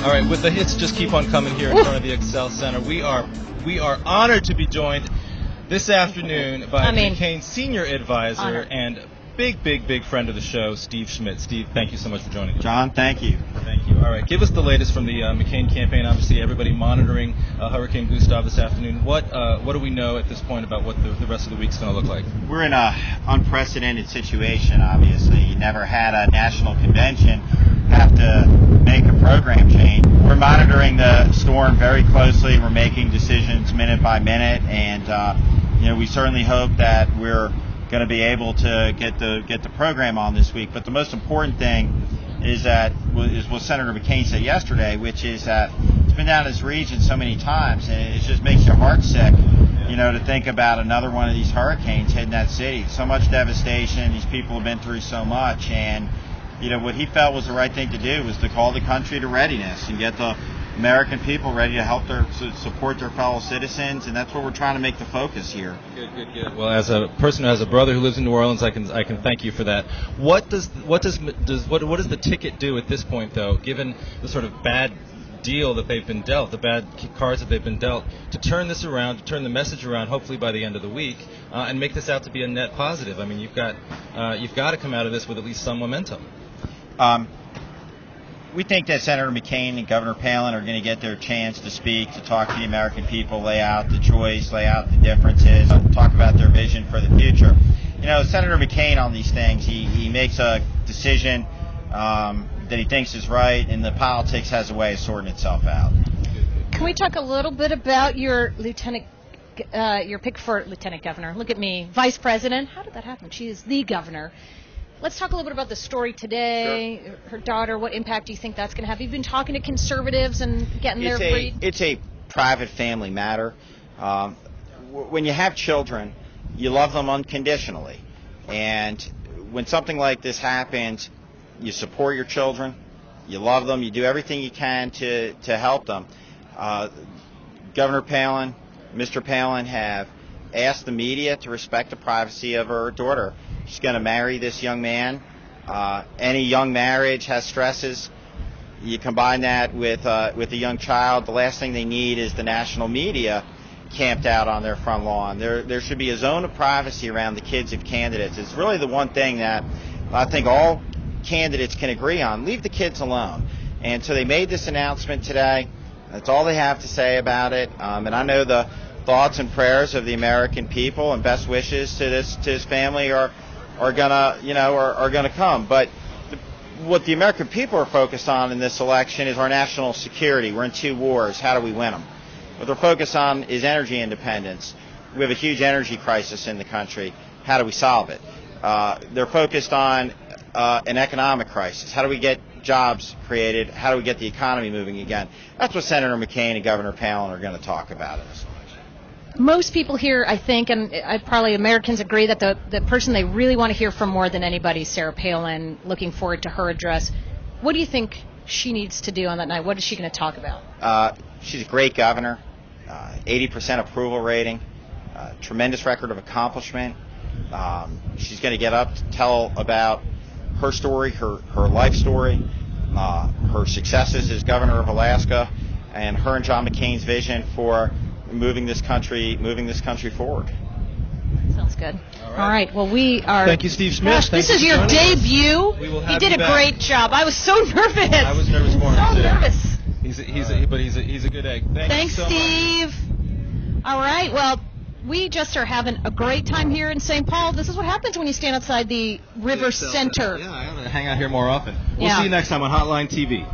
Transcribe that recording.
All right, with the hits just keep on coming here in front of the Excel Center. We are honored to be joined this afternoon by McCain's senior advisor and big friend of the show, Steve Schmidt. Steve, thank you so much for joining us. John, thank you. Thank you. All right, give us the latest from the McCain campaign. Obviously, everybody monitoring Hurricane Gustav this afternoon. What do we know at this point about what the rest of the week's going to look like? We're in an unprecedented situation, obviously. You never had a national convention have to make a program change. We're monitoring the storm very closely. We're making decisions minute by minute, and we certainly hope that we're going to be able to get the program on this week. But the most important thing is what Senator McCain said yesterday, which is that it's been down this region so many times, and it just makes your heart sick, to think about another one of these hurricanes hitting that city. So much devastation. These people have been through so much, and what he felt was the right thing to do was to call the country to readiness and get the American people ready to help support their fellow citizens, and that's what we're trying to make the focus here. Good. Well, as a person who has a brother who lives in New Orleans, I can thank you for that. What does the ticket do at this point, though, given the sort of bad deal that they've been dealt, the bad cards that they've been dealt, to turn this around, to turn the message around, hopefully by the end of the week, and make this out to be a net positive? I mean, you've got to come out of this with at least some momentum. We think that Senator McCain and Governor Palin are going to get their chance to speak, to talk to the American people, lay out the choice, lay out the differences, talk about their vision for the future. Senator McCain on these things, he makes a decision that he thinks is right, and the politics has a way of sorting itself out. Can we talk a little bit about your pick for lieutenant governor? Look at me, vice president. How did that happen? She is the governor. Let's talk a little bit about the story today. Sure. Her daughter, what impact do you think that's going to have? You've been talking to conservatives and getting their read. It's a private family matter. When you have children, you love them unconditionally. And when something like this happens, you support your children, you love them, you do everything you can to help them. Governor Palin, Mr. Palin have asked the media to respect the privacy of her daughter. She's going to marry this young man. Any young marriage has stresses. You combine that with a young child, the last thing they need is the national media camped out on their front lawn. There should be a zone of privacy around the kids of candidates. It's really the one thing that I think all candidates can agree on. Leave the kids alone. And so they made this announcement today. That's all they have to say about it. And I know the thoughts and prayers of the American people and best wishes to his family are gonna come. But what the American people are focused on in this election is our national security. We're in two wars. How do we win them? What they're focused on is energy independence. We have a huge energy crisis in the country. How do we solve it? They're focused on an economic crisis. How do we get jobs created? How do we get the economy moving again? That's what Senator McCain and Governor Palin are going to talk about in this election. Most people here, I think, and probably Americans agree that the person they really want to hear from more than anybody is Sarah Palin. Looking forward to her address. What do you think she needs to do on that night? What is she going to talk about? She's a great governor, 80% approval rating, tremendous record of accomplishment. She's going to get up to tell about her story, her life story, her successes as governor of Alaska, and her and John McCain's vision for moving this country forward. Sounds good. All right. Well, we are. Thank you, Steve Schmidt. Gosh, this is your debut. You did a great job. I was so nervous. I was nervous for him too. Nervous. He's a good egg. Thanks, so Steve. Much. All right. Well, we just are having a great time here in St. Paul. This is what happens when you stand outside the River Center. Yeah, I gotta hang out here more often. We'll Yeah. see you next time on Hotline TV.